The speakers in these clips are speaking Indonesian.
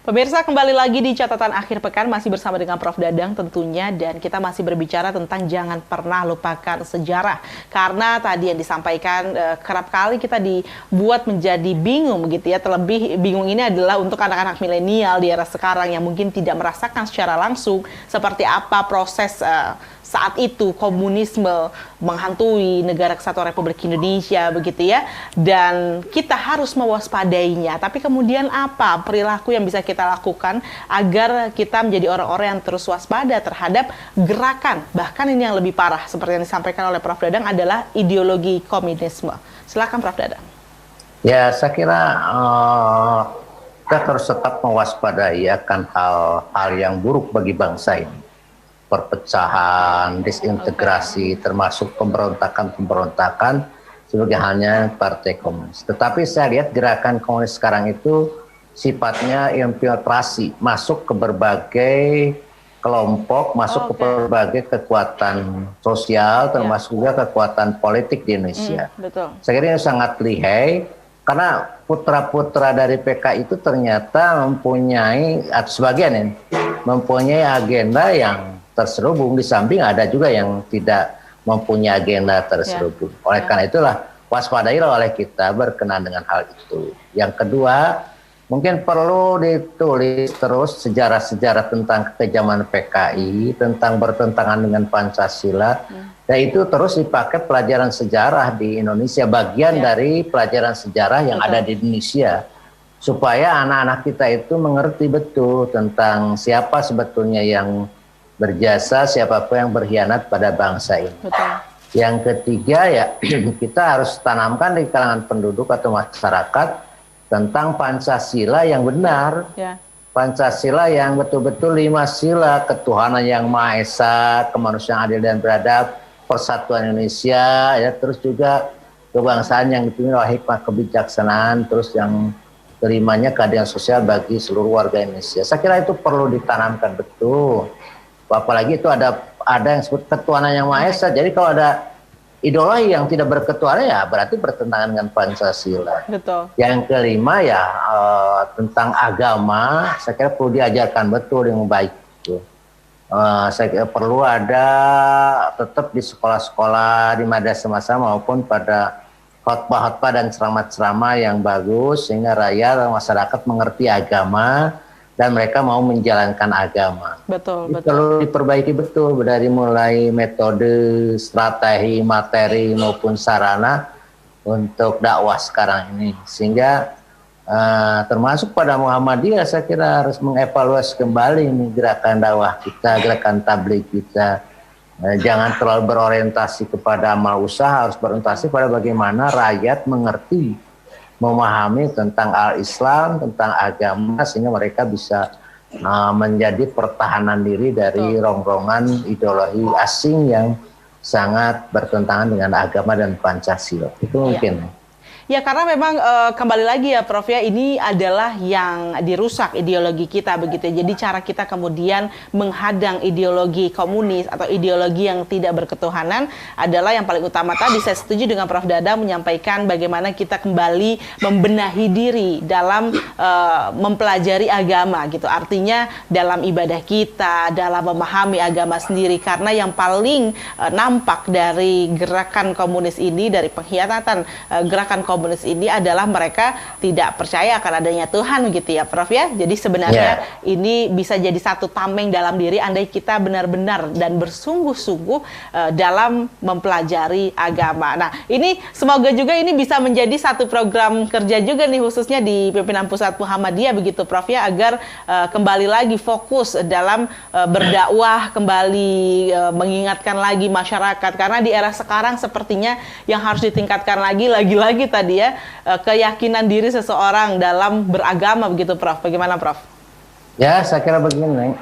Pemirsa, kembali lagi di catatan akhir pekan, masih bersama dengan Prof. Dadang tentunya, dan kita masih berbicara tentang jangan pernah lupakan sejarah. Karena tadi yang disampaikan kerap kali kita dibuat menjadi bingung gitu ya. Terlebih bingung ini adalah untuk anak-anak milenial di era sekarang yang mungkin tidak merasakan secara langsung seperti apa proses saat itu komunisme menghantui negara kesatuan Republik Indonesia begitu ya, dan kita harus mewaspadainya. Tapi kemudian apa perilaku yang bisa kita lakukan agar kita menjadi orang-orang yang terus waspada terhadap gerakan, bahkan ini yang lebih parah seperti yang disampaikan oleh Prof. Dadang adalah ideologi komunisme. Silakan Prof. Dadang. Ya, saya kira kita harus tetap mewaspadai akan hal-hal yang buruk bagi bangsa ini. Perpecahan, disintegrasi, termasuk pemberontakan sebagai halnya Partai Komunis. Tetapi saya lihat gerakan komunis sekarang itu sifatnya infiltrasi, masuk ke berbagai kelompok, masuk ke berbagai kekuatan sosial, termasuk juga kekuatan politik di Indonesia. Betul. Saya kira ini sangat lihai, karena putra-putra dari PKI itu ternyata mempunyai, sebagian ini, mempunyai agenda yang terselubung, di samping ada juga yang tidak mempunyai agenda terselubung. Oleh karena itulah waspadailah oleh kita berkenaan dengan hal itu. Yang kedua, mungkin perlu ditulis terus sejarah-sejarah tentang kekejaman PKI, tentang bertentangan dengan Pancasila, dan itu terus dipakai pelajaran sejarah di Indonesia, bagian dari pelajaran sejarah yang ada di Indonesia, supaya anak-anak kita itu mengerti betul tentang siapa sebetulnya yang berjasa, siapapun yang berkhianat pada bangsa ini. Betul. Yang ketiga ya, kita harus tanamkan di kalangan penduduk atau masyarakat tentang Pancasila yang benar. Pancasila yang betul-betul 5 sila, ketuhanan yang Maha Esa, kemanusiaan adil dan beradab, persatuan Indonesia, ya, terus juga kebangsaan yang dipimpin oleh hikmah kebijaksanaan, terus yang kelimanya keadilan sosial bagi seluruh warga Indonesia. Saya kira itu perlu ditanamkan betul. Apalagi itu ada yang disebut ketuhanan yang Maha Esa. Jadi kalau ada ideologi yang tidak berketuhanan, ya berarti bertentangan dengan Pancasila. Betul. Yang kelima ya tentang agama, saya kira perlu diajarkan betul dengan baik. Saya kira perlu ada tetap di sekolah-sekolah, di madrasah maupun pada khotbah-khotbah dan ceramah-ceramah yang bagus, sehingga rakyat masyarakat mengerti agama dan mereka mau menjalankan agama. Betul. Perlu diperbaiki betul dari mulai metode, strategi, materi maupun sarana untuk dakwah sekarang ini, sehingga termasuk pada Muhammadiyah saya kira harus mengevaluasi kembali ini gerakan dakwah kita, gerakan tabligh kita. Jangan terlalu berorientasi kepada amal usaha, harus berorientasi pada bagaimana rakyat mengerti, memahami tentang al-Islam, tentang agama, sehingga mereka bisa menjadi pertahanan diri dari rongrongan ideologi asing yang sangat bertentangan dengan agama dan Pancasila. Itu mungkin. Ya, karena memang kembali lagi ya Prof ya, ini adalah yang dirusak ideologi kita begitu. Jadi cara kita kemudian menghadang ideologi komunis atau ideologi yang tidak berketuhanan adalah yang paling utama. Tadi saya setuju dengan Prof Dadang menyampaikan bagaimana kita kembali membenahi diri dalam mempelajari agama gitu. Artinya dalam ibadah kita, dalam memahami agama sendiri, karena yang paling nampak dari gerakan komunis ini, dari pengkhianatan gerakan komunis ini adalah mereka tidak percaya akan adanya Tuhan gitu ya Prof ya. Jadi sebenarnya ini bisa jadi satu tameng dalam diri andai kita benar-benar dan bersungguh-sungguh dalam mempelajari agama. Nah, ini semoga juga ini bisa menjadi satu program kerja juga nih, khususnya di pimpinan pusat Muhammadiyah begitu Prof ya, agar kembali lagi fokus dalam berdakwah, kembali mengingatkan lagi masyarakat, karena di era sekarang sepertinya yang harus ditingkatkan lagi tadi ya, keyakinan diri seseorang dalam beragama begitu Prof. Bagaimana Prof? Ya, saya kira begini.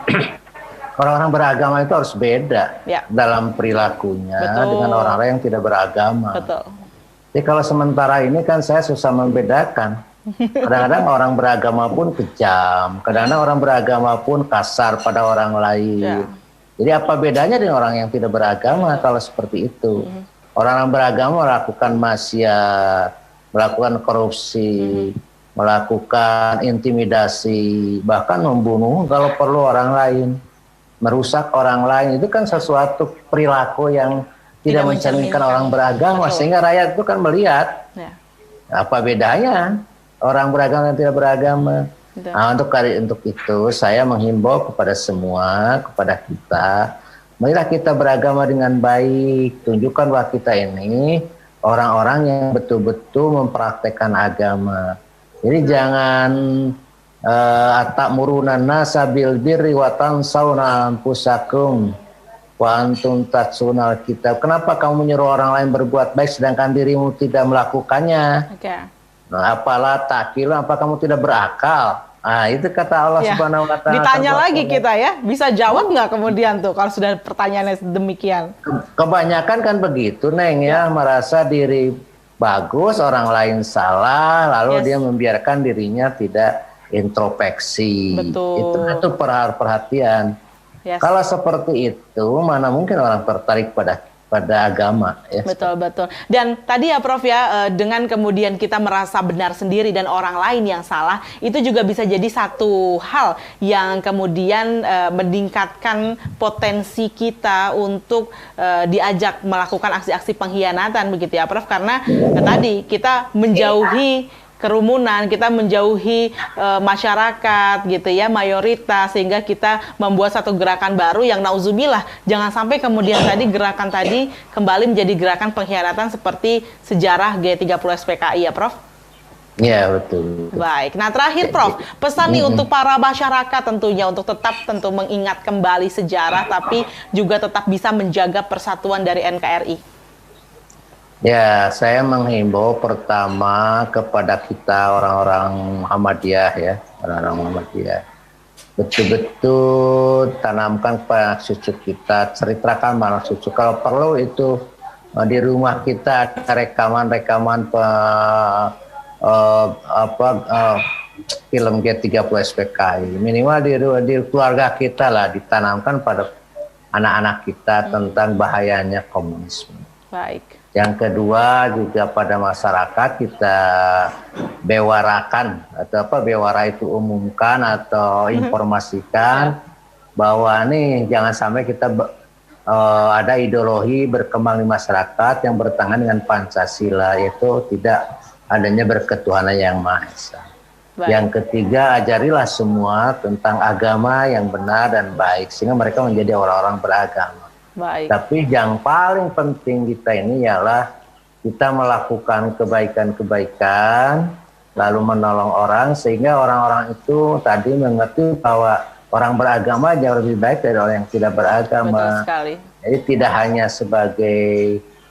Orang-orang beragama itu harus beda dalam perilakunya dengan orang-orang yang tidak beragama. Betul. Jadi kalau sementara ini kan saya susah membedakan. Kadang-kadang orang beragama pun kejam, kadang-kadang orang beragama pun kasar pada orang lain. Jadi apa bedanya dengan orang yang tidak beragama kalau seperti itu? Orang yang beragama melakukan maksiat, melakukan korupsi, melakukan intimidasi, bahkan membunuh kalau perlu orang lain, merusak orang lain. Itu kan sesuatu perilaku yang tidak mencerminkan orang beragama. Betul. Sehingga rakyat itu kan melihat apa bedanya orang beragama dan tidak beragama. Nah, untuk itu saya menghimbau kepada semua, kepada kita, marilah kita beragama dengan baik, tunjukkan bahwa kita ini orang-orang yang betul-betul mempraktekkan agama. Jadi jangan atamuruna nasa bil birri wa tansawna anfusakum wa antum tatsunal kitab. Kenapa kamu menyuruh orang lain berbuat baik sedangkan dirimu tidak melakukannya? Nah, apalah takilu, apa kamu tidak berakal? Nah, itu kata Allah Subhanahu wa Ta'ala. Ditanya lagi kita ya, bisa jawab nggak kemudian tuh kalau sudah pertanyaannya demikian? Kebanyakan kan begitu, Neng, ya, merasa diri bagus, orang lain salah, lalu dia membiarkan dirinya tidak introspeksi. Betul. Itu perhatian. Kalau seperti itu, mana mungkin orang tertarik pada agama. Ya. Betul. Dan tadi ya Prof ya, dengan kemudian kita merasa benar sendiri dan orang lain yang salah, itu juga bisa jadi satu hal yang kemudian meningkatkan potensi kita untuk diajak melakukan aksi-aksi pengkhianatan begitu ya Prof, karena tadi kita menjauhi kerumunan, kita menjauhi masyarakat gitu ya, mayoritas, sehingga kita membuat satu gerakan baru yang nauzubillah jangan sampai kemudian tadi gerakan tadi kembali menjadi gerakan pengkhianatan seperti sejarah G30 SPKI ya Prof. Ya betul. Baik, nah terakhir Prof, pesan nih untuk para masyarakat tentunya untuk tetap mengingat kembali sejarah tapi juga tetap bisa menjaga persatuan dari NKRI. Ya, saya menghimbau pertama kepada kita orang-orang Muhammadiyah ya, orang-orang Muhammadiyah. Betul-betul tanamkan pada cucu kita, ceritakan mana cucu. Kalau perlu itu di rumah kita rekaman-rekaman film G30 SPKI. Minimal di keluarga kita lah ditanamkan pada anak-anak kita tentang bahayanya komunisme. Baik. Yang kedua juga pada masyarakat kita bewarakan atau bewara itu umumkan atau informasikan bahwa nih jangan sampai kita ada ideologi berkembang di masyarakat yang bertentangan dengan Pancasila, yaitu tidak adanya berketuhanan yang Maha Esa. Yang ketiga, ajarilah semua tentang agama yang benar dan baik sehingga mereka menjadi orang-orang beragama. Baik. Tapi yang paling penting kita ini ialah kita melakukan kebaikan-kebaikan, lalu menolong orang, sehingga orang-orang itu tadi mengerti bahwa orang beragama jauh lebih baik dari orang yang tidak beragama. Betul sekali. Jadi tidak hanya sebagai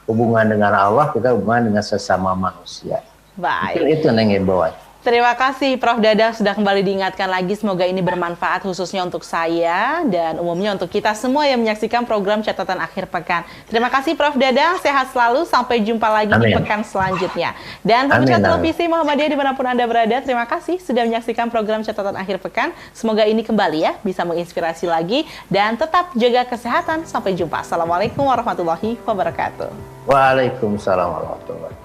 hubungan dengan Allah, kita hubungan dengan sesama manusia. Baik. Itu Neng Imbauan. Terima kasih Prof. Dadah sudah kembali diingatkan lagi, semoga ini bermanfaat khususnya untuk saya dan umumnya untuk kita semua yang menyaksikan program Catatan Akhir Pekan. Terima kasih Prof. Dadah, sehat selalu, sampai jumpa lagi di pekan selanjutnya. Dan pemirsa televisi Muhammadiyah dimanapun Anda berada, terima kasih sudah menyaksikan program Catatan Akhir Pekan. Semoga ini kembali ya, bisa menginspirasi lagi dan tetap jaga kesehatan. Sampai jumpa. Assalamualaikum warahmatullahi wabarakatuh. Waalaikumsalam warahmatullahi wabarakatuh.